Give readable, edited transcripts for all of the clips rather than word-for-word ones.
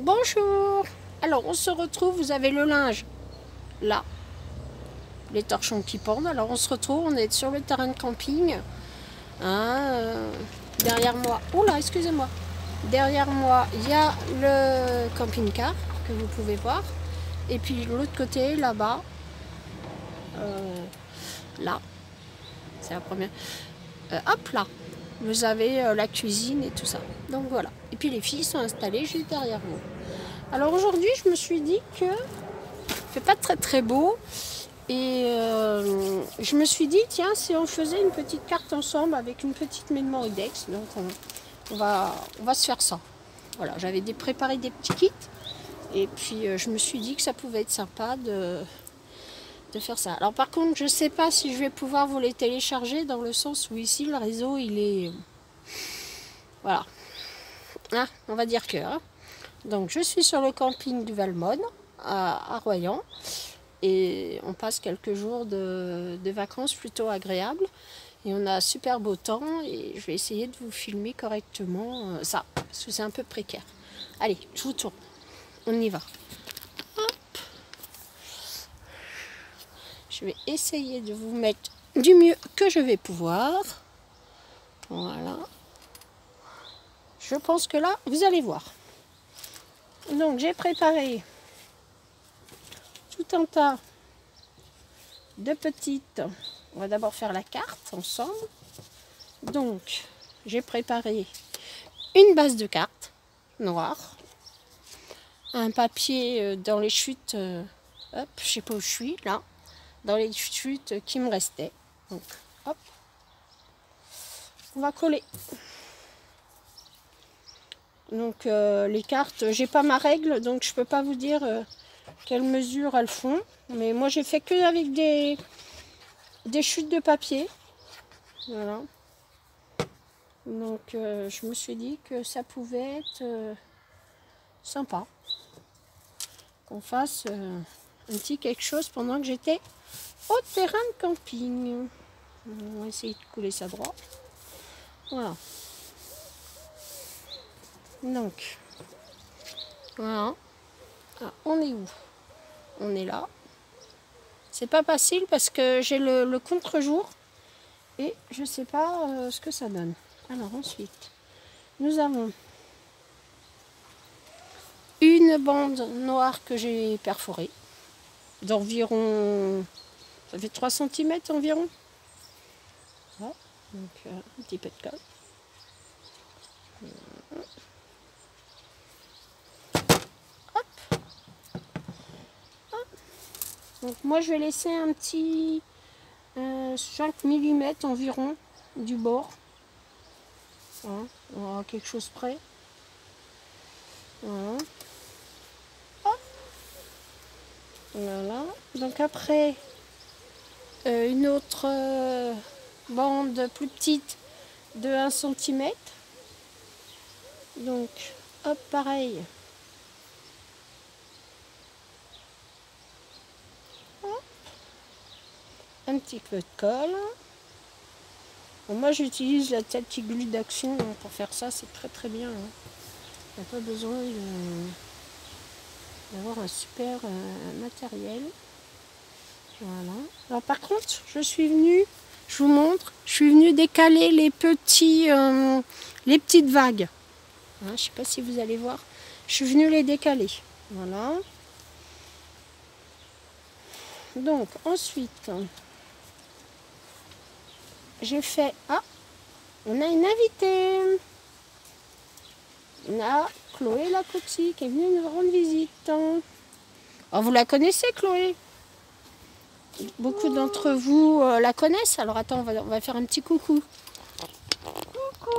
Bonjour. Alors on se retrouve, vous avez le linge là, les torchons qui pendent. Alors on se retrouve, on est sur le terrain de camping. Derrière moi, oh là, excusez-moi. Derrière moi, il y a le camping-car que vous pouvez voir. Et puis de l'autre côté, là-bas, là, c'est la première. Hop là, vous avez la cuisine et tout ça. Donc voilà. Et puis les filles sont installées juste derrière vous. Alors aujourd'hui, je me suis dit que il fait pas très très beau. Et je me suis dit, tiens, si on faisait une petite carte ensemble avec une petite mémoridex, donc on va se faire ça. Voilà, j'avais préparé des petits kits. Et puis je me suis dit que ça pouvait être sympa de faire ça. Alors par contre, je ne sais pas si je vais pouvoir vous les télécharger dans le sens où ici le réseau il est... Voilà. Hein, on va dire que... Hein. Donc je suis sur le camping du Valmont à Royan. Et on passe quelques jours de vacances plutôt agréables. Et on a super beau temps. Et je vais essayer de vous filmer correctement ça. Parce que c'est un peu précaire. Allez, je vous tourne. On y va. Hop. Je vais essayer de vous mettre du mieux que je vais pouvoir. Voilà. Je pense que là, vous allez voir. Donc, j'ai préparé tout un tas de petites. On va d'abord faire la carte ensemble. Donc, j'ai préparé une base de cartes noire, un papier dans les chutes, hop, je sais pas où je suis, là, dans les chutes qui me restaient. Donc, hop, on va coller. Donc, les cartes, j'ai pas ma règle, donc je peux pas vous dire quelle mesure elles font. Mais moi, j'ai fait que avec des chutes de papier. Voilà. Donc, je me suis dit que ça pouvait être sympa. Qu'on fasse un petit quelque chose pendant que j'étais au terrain de camping. On va essayer de couler ça droit. Voilà. Donc, voilà. Ah, on est où? On est là. C'est pas facile parce que j'ai le contre-jour et je sais pas ce que ça donne. Alors ensuite, nous avons une bande noire que j'ai perforée d'environ, ça fait 3 cm environ. Voilà. Donc un petit peu de colle. Hop. Hop. Donc moi je vais laisser un petit 5 mm environ du bord. Voilà. On aura quelque chose près. Voilà. Hop. Voilà. Donc après une autre bande plus petite de 1 cm. Donc hop, pareil. Hop. Un petit peu de colle. Bon, moi j'utilise la petite glue d'action pour faire ça, c'est très très bien. Hein. Il n'y a pas besoin d'avoir un super matériel. Voilà. Alors par contre, je suis venue, je vous montre, je suis venue décaler les petites vagues. Hein, je ne sais pas si vous allez voir. Je suis venue les décaler. Voilà. Donc ensuite, j'ai fait... Ah, on a une invitée. On a Chloé Lacotti qui est venue nous rendre visite. Oh, vous la connaissez, Chloé? Beaucoup d'entre vous la connaissent. Alors attends, on va faire un petit coucou. Coucou.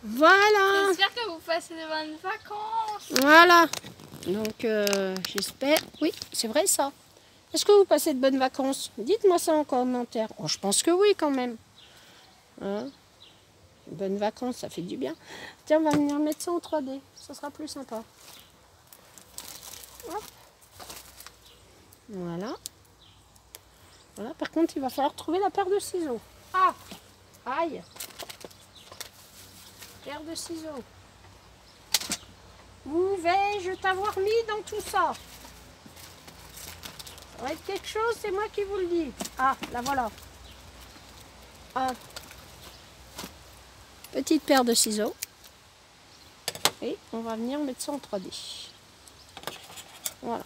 Voilà. J'espère que vous passez de bonnes vacances. Voilà. Donc j'espère. Oui, c'est vrai ça. Est-ce que vous passez de bonnes vacances? Dites-moi ça en commentaire. Oh, je pense que oui quand même. Hein? Bonnes vacances, ça fait du bien. Tiens, on va venir mettre ça en 3D. Ça sera plus sympa. Hop. Voilà. Voilà. Par contre, il va falloir trouver la paire de ciseaux. Ah! Aïe! Paire de ciseaux. Vous vais-je t'avoir mis dans tout ça? Ça va être quelque chose, c'est moi qui vous le dis. Ah, là voilà. Ah. Petite paire de ciseaux. Et on va venir mettre ça en 3D. Voilà.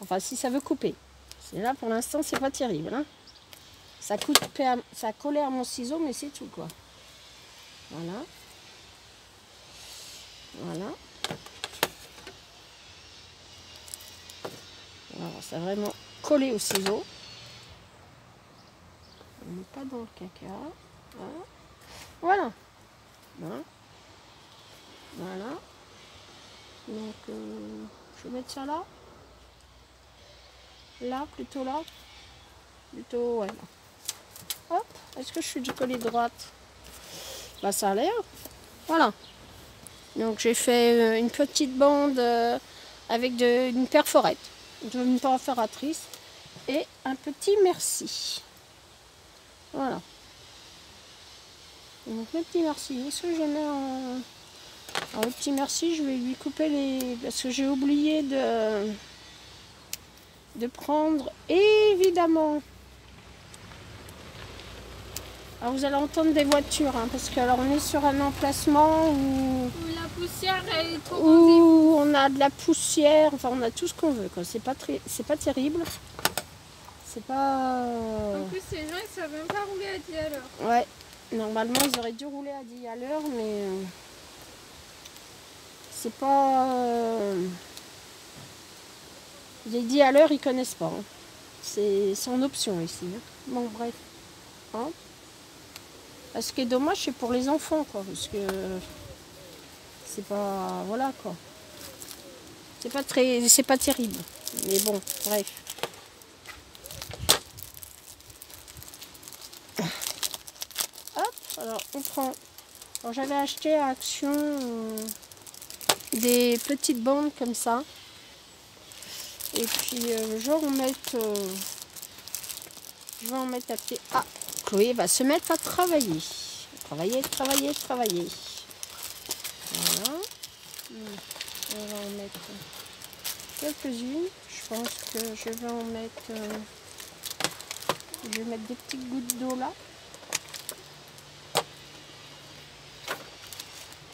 Enfin, si ça veut couper. C'est là, pour l'instant, c'est pas terrible. Hein. Ça collait à mon ciseau, mais c'est tout, quoi. Voilà. Voilà. Voilà, ça a vraiment collé au ciseau. On n'est pas dans le caca. Voilà. Voilà. Voilà. Donc, je vais mettre ça là. Là, plutôt là. Plutôt, ouais. Hop. Est-ce que je suis du côté droite? Bah, ça a l'air. Voilà. Donc, j'ai fait une petite bande avec une perforette. Une perforatrice. Et un petit merci. Voilà. Donc, le petit merci. Est-ce que je mets en... Alors, le petit merci, je vais lui couper les... Parce que j'ai oublié de prendre, évidemment. Alors, vous allez entendre des voitures, hein, parce que alors on est sur un emplacement où La poussière, elle est trop où on a de la poussière. Enfin, on a tout ce qu'on veut, quoi. C'est pas terrible. C'est pas... En plus, les gens, ils savent même pas rouler à 10 à l'heure. Ouais. Normalement, ils auraient dû rouler à 10 à l'heure, mais... c'est pas... Les 10 à l'heure, ils connaissent pas. Hein. C'est en option ici. Hein. Bon, bref. Hein. Ce qui est dommage, c'est pour les enfants, quoi. Parce que c'est pas... Voilà, quoi. C'est pas terrible. Mais bon, bref. Hop, alors on prend... Alors j'avais acheté à Action des petites bandes comme ça. Et puis je vais en mettre à pied. Ah, Chloé va se mettre à travailler. Travailler. Voilà. On va en mettre quelques-unes. Je pense que je vais en mettre... je vais mettre des petites gouttes d'eau là.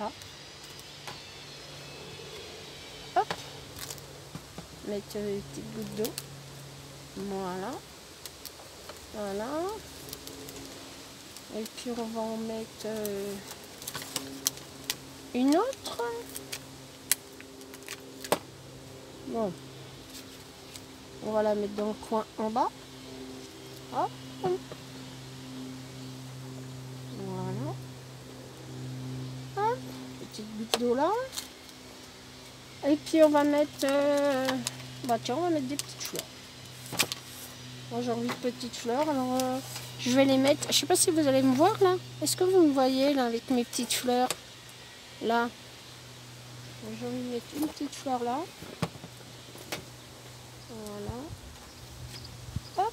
Là. Hop. Mettre des petites gouttes d'eau. Voilà. Voilà. Et puis on va en mettre une autre. Bon. On va la mettre dans le coin en bas. Hop. Voilà. Hop. Petite goutte d'eau là. Et puis on va mettre... bah tiens, on va mettre des petites fleurs. Moi j'ai envie de petites fleurs, alors je vais les mettre... Je sais pas si vous allez me voir là. Est-ce que vous me voyez là avec mes petites fleurs? Là. J'ai envie de mettre une petite fleur là. Voilà. Hop.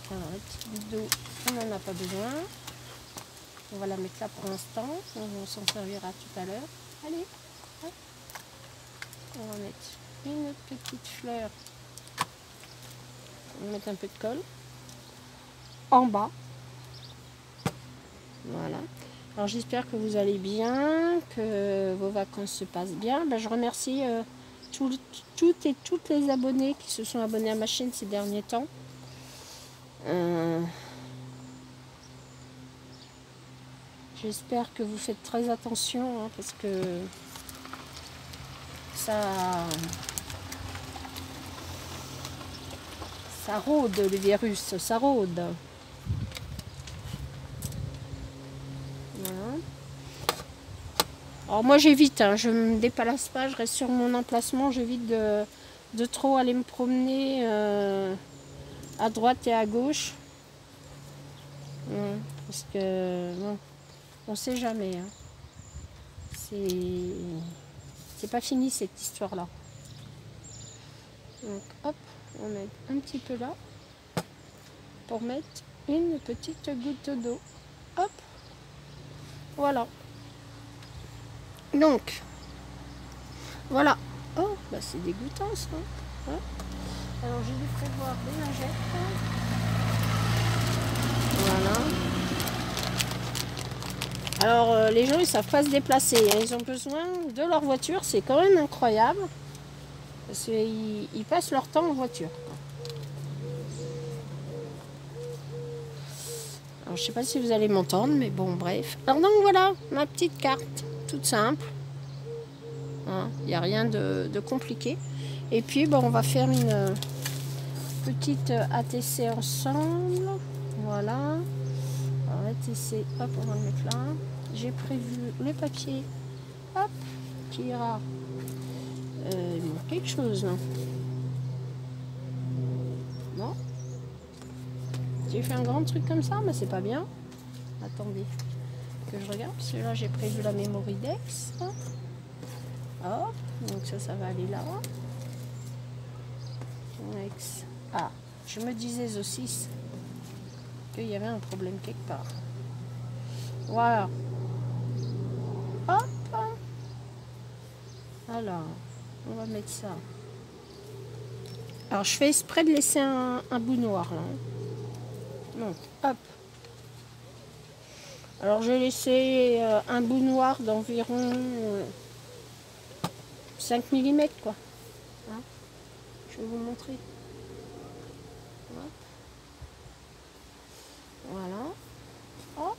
Alors la petite goutte d'eau, on n'en a pas besoin. On va la mettre là pour l'instant. On s'en servira tout à l'heure. Allez. Hop. On va mettre une petite fleur. On va mettre un peu de colle en bas. Voilà. Alors j'espère que vous allez bien, que vos vacances se passent bien. Ben, je remercie toutes et toutes les abonnés qui se sont abonnés à ma chaîne ces derniers temps. J'espère que vous faites très attention, hein, parce que ça rôde le virus, ça rôde. Voilà. Alors moi j'évite, hein, je ne me déplace pas, je reste sur mon emplacement, j'évite de trop aller me promener à droite et à gauche. Parce que bon, on ne sait jamais. Hein. C'est pas fini cette histoire là. Donc hop, on met un petit peu là pour mettre une petite goutte d'eau. Hop, Voilà. Donc, voilà. Oh, bah c'est dégoûtant ça. Hein, alors j'ai dû prévoir des lingettes. Voilà. Alors les gens ils savent pas se déplacer, hein. Ils ont besoin de leur voiture, c'est quand même incroyable. Parce qu'ils passent leur temps en voiture. Alors je sais pas si vous allez m'entendre, mais bon bref. Alors donc voilà, ma petite carte, toute simple. Il n'y a rien de compliqué. Et puis bon, on va faire une petite ATC ensemble. Voilà. Alors ATC, hop, on va le mettre là. J'ai prévu le papier, hop, qui ira. Il manque quelque chose là. Non? J'ai fait un grand truc comme ça, mais c'est pas bien. Attendez, que je regarde, parce que là j'ai prévu la Memory Dex. Hop, donc ça va aller là. Ah, je me disais aussi qu'il y avait un problème quelque part. Voilà. Hop. Alors, on va mettre ça. Alors, je fais exprès de laisser un bout noir là. Donc, hop. Alors, j'ai laissé un bout noir d'environ 5 mm quoi. Hein, je vais vous montrer. Voilà. Hop.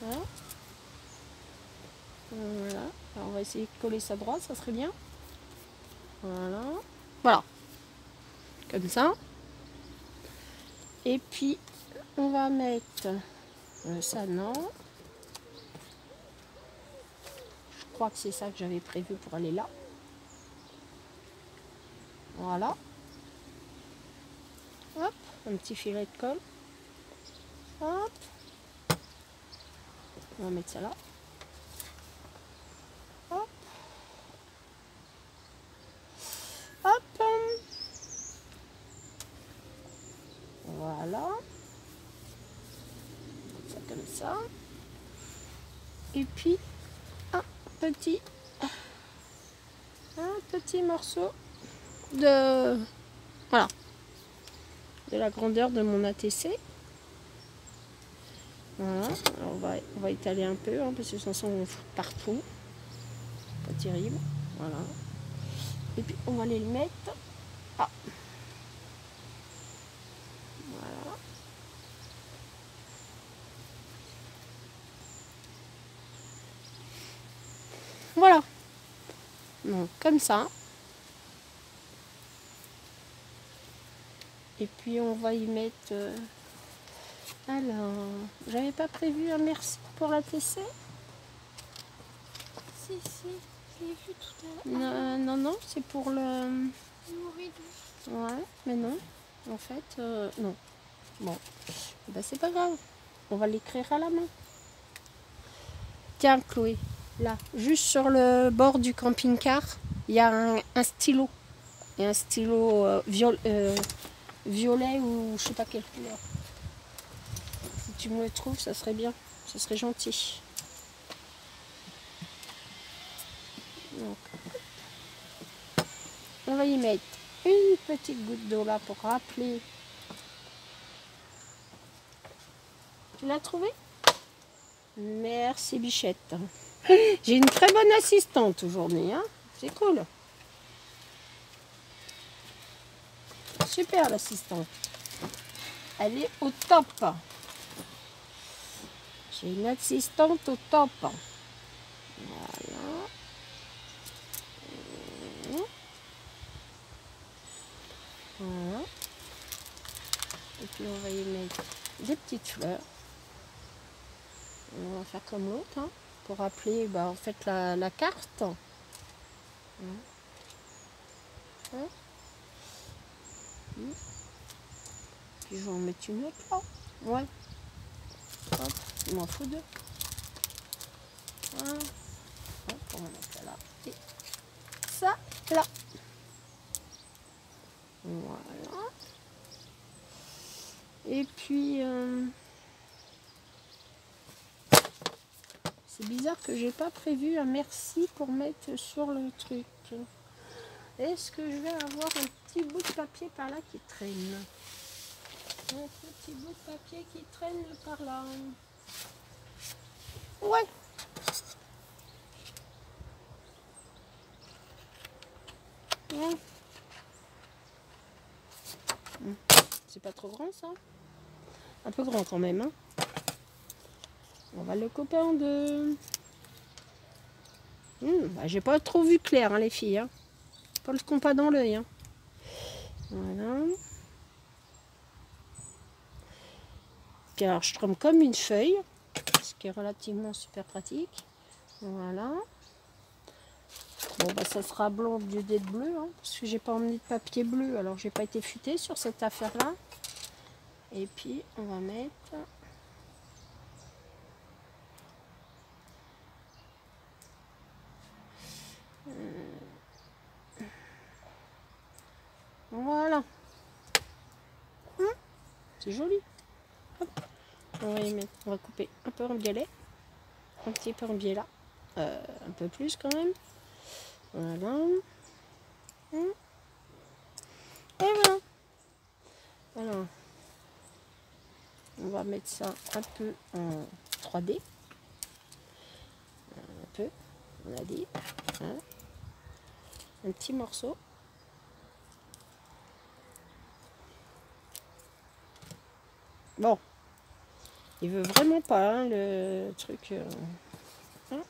Voilà. Voilà. Alors, on va essayer de coller ça droit, ça serait bien. Voilà. Voilà. Comme ça. Et puis, on va mettre ça, non. Je crois que c'est ça que j'avais prévu pour aller là. Voilà. Hop, un petit filet de colle. Hop. On va mettre ça là. Hop. Hop. Voilà. Ça comme ça. Et puis un petit morceau de voilà, de la grandeur de mon ATC. Voilà. Alors on va étaler un peu, hein, parce que sans ça on fout partout. Pas terrible. Voilà. Et puis on va aller le mettre. Ah. Voilà. Voilà. Donc comme ça. Et puis on va y mettre. Alors, j'avais pas prévu un merci pour la TC. Si, je l'ai vu tout à l'heure. Non, c'est pour le. Ouais, mais non. En fait, non. Bon, ben, c'est pas grave. On va l'écrire à la main. Tiens, Chloé, là, juste sur le bord du camping-car, il y a un stylo. Et un stylo violet ou je sais pas quelle couleur. Si tu me le trouves, ça serait bien. Ça serait gentil. Donc, on va y mettre une petite goutte d'eau là pour rappeler. Tu l'as trouvé? Merci Bichette. J'ai une très bonne assistante aujourd'hui, hein? C'est cool. Super l'assistante. Elle est au top. J'ai une assistante au top. Voilà. Voilà. Et puis on va y mettre des petites fleurs. On va faire comme l'autre, hein, pour rappeler en fait la carte. Hein. Puis je vais en mettre une autre là. Ouais. Hop, il m'en faut deux. Voilà. Hop, on va mettre ça là. Et ça là. Voilà. Et puis C'est bizarre que j'ai pas prévu un merci pour mettre sur le truc. Est-ce que je vais avoir un petit bout de papier par là qui traîne? Un petit bout de papier qui traîne par là. Ouais. Ouais. C'est pas trop grand ça? Un peu grand quand même. Hein. On va le couper en deux. Bah, j'ai pas trop vu clair, hein, les filles. Hein. Pas le compas dans l'œil. Hein. Voilà. Puis alors, je trempe comme une feuille, ce qui est relativement super pratique. Voilà. Bon, bah, ça sera blanc au lieu d'être bleu, hein, parce que j'ai pas emmené de papier bleu, alors j'ai pas été futée sur cette affaire-là. Et puis, on va mettre... Voilà. C'est joli. Hop. On va y mettre, on va couper un peu en violet, un petit peu en biais là, un peu plus quand même. Voilà. Et voilà. Alors, on va mettre ça un peu en 3D. Un peu, on a dit. Hein. Un petit morceau. Bon, il veut vraiment pas hein, le truc. Hein.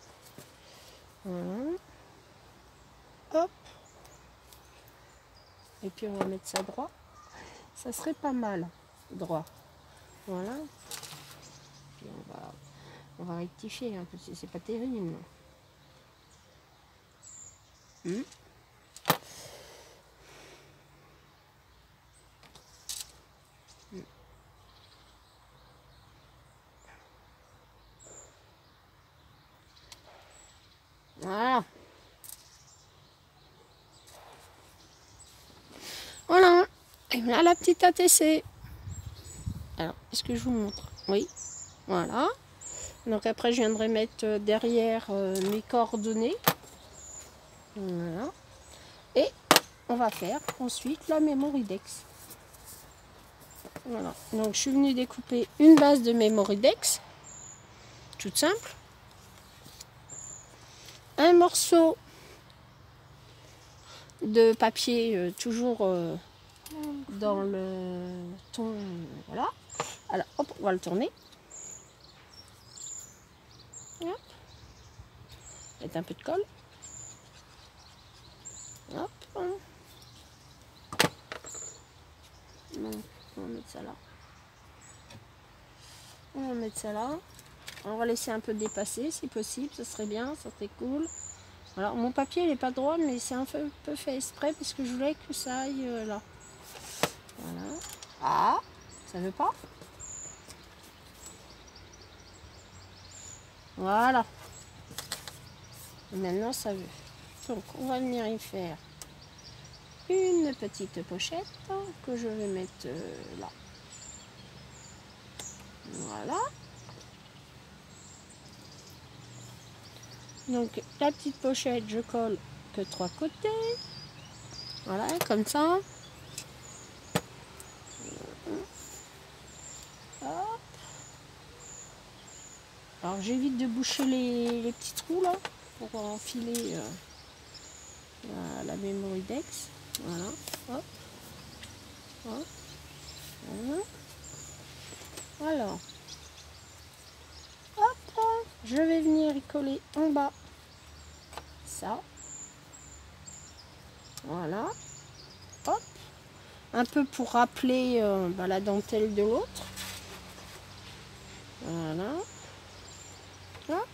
Voilà. Hop. Et puis on va mettre ça droit. Ça serait pas mal, droit. Voilà. Puis on va rectifier hein, parce que c'est pas terrible. Voilà. Voilà. Et là la petite ATC. Alors, est-ce que je vous montre? Oui. Voilà. Donc après, je viendrai mettre derrière mes coordonnées. Voilà. Et on va faire ensuite la Mémoridex. Voilà. Donc je suis venue découper une base de Mémoridex. Toute simple. Un morceau de papier toujours dans le ton. Voilà. Alors, hop, on va le tourner. Hop. Mettre un peu de colle. Hop. Donc, on va mettre ça là. On va mettre ça là. On va laisser un peu dépasser si possible, ça serait bien, ça serait cool. Alors mon papier il n'est pas droit mais c'est un peu fait exprès parce que je voulais que ça aille là. Voilà. Ah, ça veut pas. Voilà. Maintenant ça veut. Donc on va venir y faire une petite pochette que je vais mettre là. Voilà. Donc la petite pochette, je colle que 3 côtés. Voilà, comme ça. Hop. Alors j'évite de boucher les petits trous là pour enfiler la Mémoridex. Voilà. Hop. Hop. Voilà. Alors. Hop. Je vais venir y coller en bas. Ça. Voilà. Hop. Un peu pour rappeler la dentelle de l'autre. Voilà. Hop.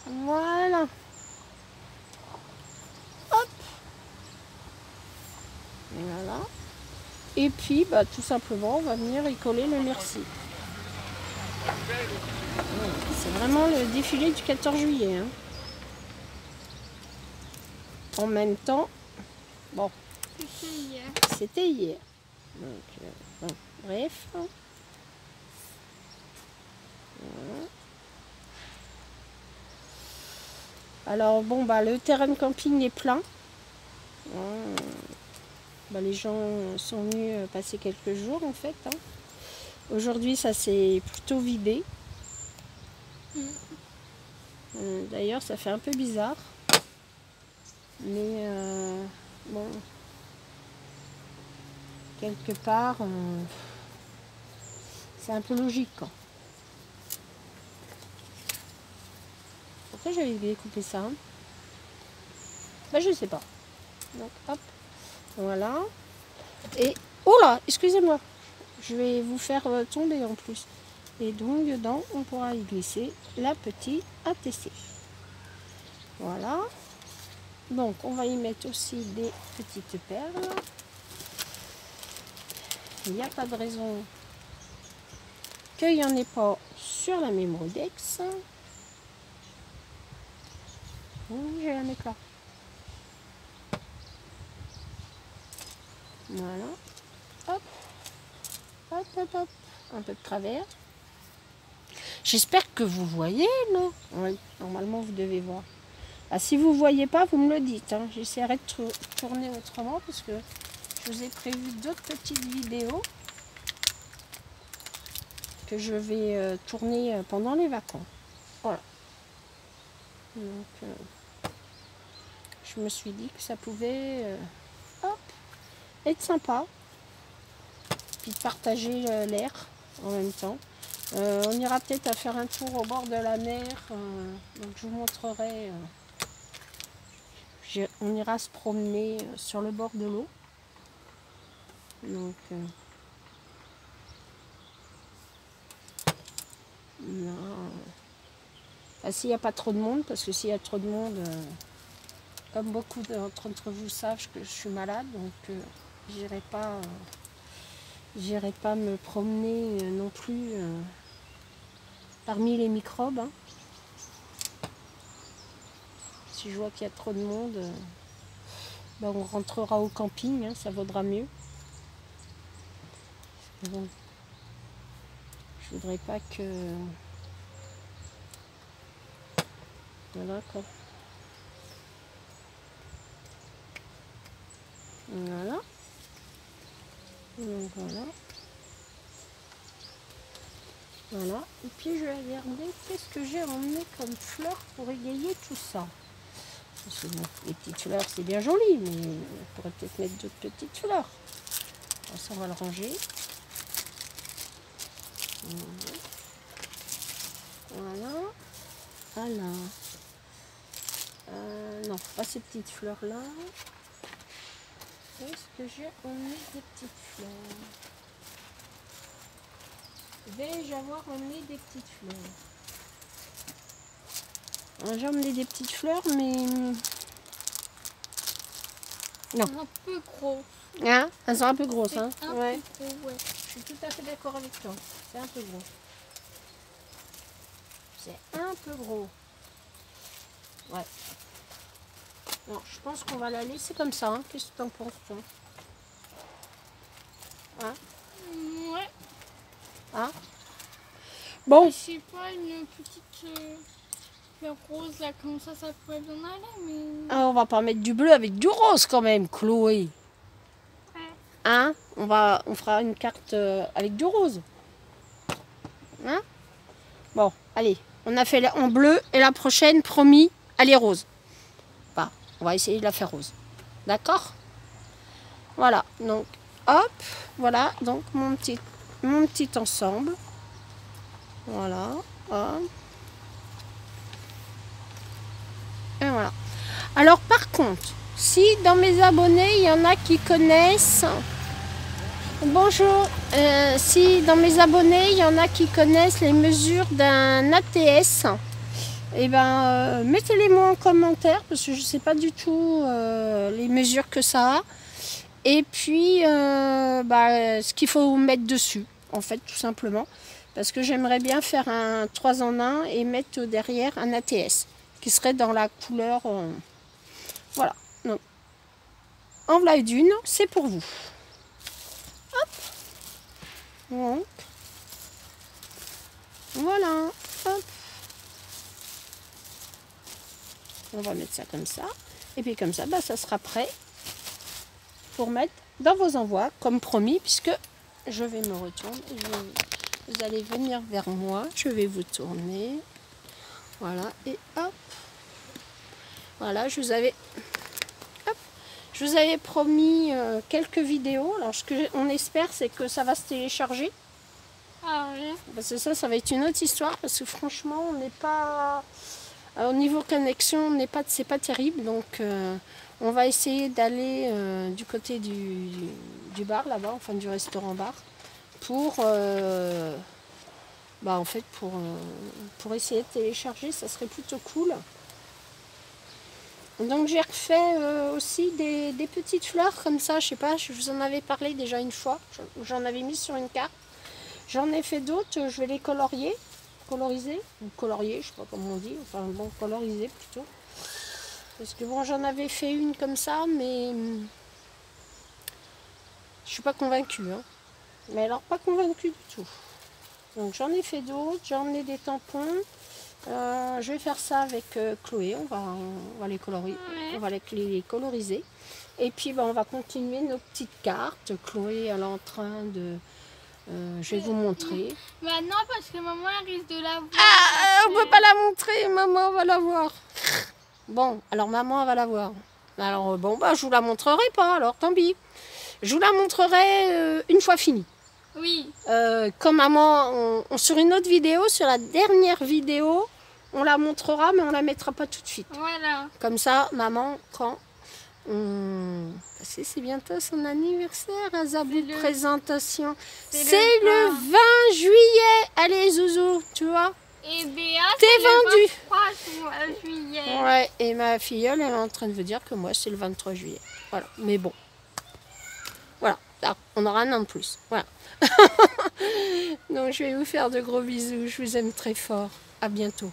Voilà. Hop. Voilà. Et puis, tout simplement, on va venir y coller le merci. C'est vraiment le défilé du 14 juillet. Hein. En même temps, bon, c'était hier. C'était hier. Donc, bon, bref. Alors bon, bah, le terrain de camping est plein. Bah, les gens sont venus passer quelques jours en fait. Hein. Aujourd'hui, ça s'est plutôt vidé. D'ailleurs, ça fait un peu bizarre. Mais bon, quelque part, c'est un peu logique. Quoi. Pourquoi j'avais découpé ça hein bah, je sais pas. Donc, hop, voilà. Et, oh là, excusez-moi, je vais vous faire tomber en plus. Et donc, dedans, on pourra y glisser la petite ATC. Voilà. Donc, on va y mettre aussi des petites perles. Il n'y a pas de raison qu'il n'y en ait pas sur la Memodex. Je vais la mettre là. Voilà. Hop. Hop, hop, hop. Un peu de travers. J'espère que vous voyez, non? Oui, normalement, vous devez voir. Ah, si vous ne voyez pas, vous me le dites. Hein. J'essaierai de tourner autrement parce que je vous ai prévu d'autres petites vidéos que je vais tourner pendant les vacances. Voilà. Donc, je me suis dit que ça pouvait hop, être sympa. Puis de partager l'air en même temps. On ira peut-être à faire un tour au bord de la mer. Donc je vous montrerai. On ira se promener sur le bord de l'eau. Donc s'il n'y a pas trop de monde, parce que s'il y a trop de monde, comme beaucoup d'entre vous savent que je suis malade, donc j'irai pas me promener non plus parmi les microbes. Hein. Si je vois qu'il y a trop de monde, ben on rentrera au camping, hein, ça vaudra mieux. Bon, je voudrais pas que... Voilà quoi. Voilà. Donc voilà. Voilà. Et puis je vais regarder qu'est-ce que j'ai emmené comme fleurs pour égayer tout ça. Parce que bon, les petites fleurs c'est bien joli, mais on pourrait peut-être mettre d'autres petites fleurs. Alors ça on va le ranger. Voilà. Voilà. Non, pas ces petites fleurs là. Est-ce que j'ai emmené des petites fleurs? Vais-je avoir emmené des petites fleurs? J'ai emmené des petites fleurs, mais... Non. Un peu gros. Hein? Elles sont un peu grosses, hein? Ouais. Peu gros, ouais. Je suis tout à fait d'accord avec toi. C'est un peu gros. C'est un peu gros. Ouais. Non, je pense qu'on va la laisser comme ça. Hein. Qu'est-ce que tu en penses, toi? Hein? Ouais. Hein? Bon. Je sais pas, une petite fleur rose là, comme ça pourrait bien aller, mais... Ah, on va pas mettre du bleu avec du rose quand même, Chloé. Ouais. Hein? On fera une carte avec du rose. Hein? Bon, allez. On a fait en bleu et la prochaine, promis, elle est rose. Bah, on va essayer de la faire rose. D'accord? Voilà. Donc, hop. Voilà. Donc, mon petit ensemble. Voilà. Hop. Et voilà. Alors, par contre, si dans mes abonnés, il y en a qui connaissent... Bonjour, si dans mes abonnés, il y en a qui connaissent les mesures d'un ATS, eh ben, mettez-les-moi en commentaire parce que je ne sais pas du tout les mesures que ça a. Et puis, ce qu'il faut mettre dessus, en fait, tout simplement. Parce que j'aimerais bien faire un 3 en 1 et mettre derrière un ATS qui serait dans la couleur... voilà. Donc, en voilà d'une, c'est pour vous. Hop. Donc, voilà. Hop. On va mettre ça comme ça. Et puis comme ça, bah, ça sera prêt pour mettre dans vos envois, comme promis, puisque je vais me retourner. Vous allez venir vers moi. Je vais vous tourner. Voilà. Et hop. Voilà, je vous avais promis quelques vidéos. Alors, ce qu'on espère, c'est que ça va se télécharger. Ah oui. Parce que ça va être une autre histoire. Parce que franchement, on n'est pas... Au niveau connexion, c'est pas terrible. Donc, on va essayer d'aller du côté du bar, là-bas, enfin du restaurant-bar, pour... en fait, pour essayer de télécharger, ça serait plutôt cool. Donc j'ai refait aussi des petites fleurs comme ça, je sais pas, je vous en avais parlé déjà une fois, j'en avais mis sur une carte. J'en ai fait d'autres, je vais les coloriser, ou colorier, je sais pas comment on dit, enfin bon, coloriser plutôt. Parce que bon, j'en avais fait une comme ça, mais je suis pas convaincue. Hein. Mais alors pas convaincue du tout. Donc j'en ai fait d'autres, j'en ai des tampons. Je vais faire ça avec Chloé, on va les coloriser, on va les coloriser. Et puis on va continuer nos petites cartes. Chloé elle est en train de... je vais vous montrer. Bah non, parce que maman elle risque de la voir. Ah, on ne peut pas la montrer, maman va la voir. Bon, alors maman elle va la voir. Alors bon, je vous la montrerai pas, alors tant pis. Je vous la montrerai une fois finie. Oui. Comme maman, sur une autre vidéo, sur la dernière vidéo, on la montrera, mais on la mettra pas tout de suite. Voilà. Comme ça, maman, quand parce que c'est bientôt son anniversaire, à Zabou de présentation. C'est le 20 juillet. Allez, Zouzou, tu vois. Et Béa, t'es vendu. Le 23 juillet. Ouais, et ma filleule, elle est en train de vous dire que moi, c'est le 23 juillet. Voilà, mais bon. Voilà, là, on aura un an de plus. Voilà. Donc, je vais vous faire de gros bisous. Je vous aime très fort. À bientôt.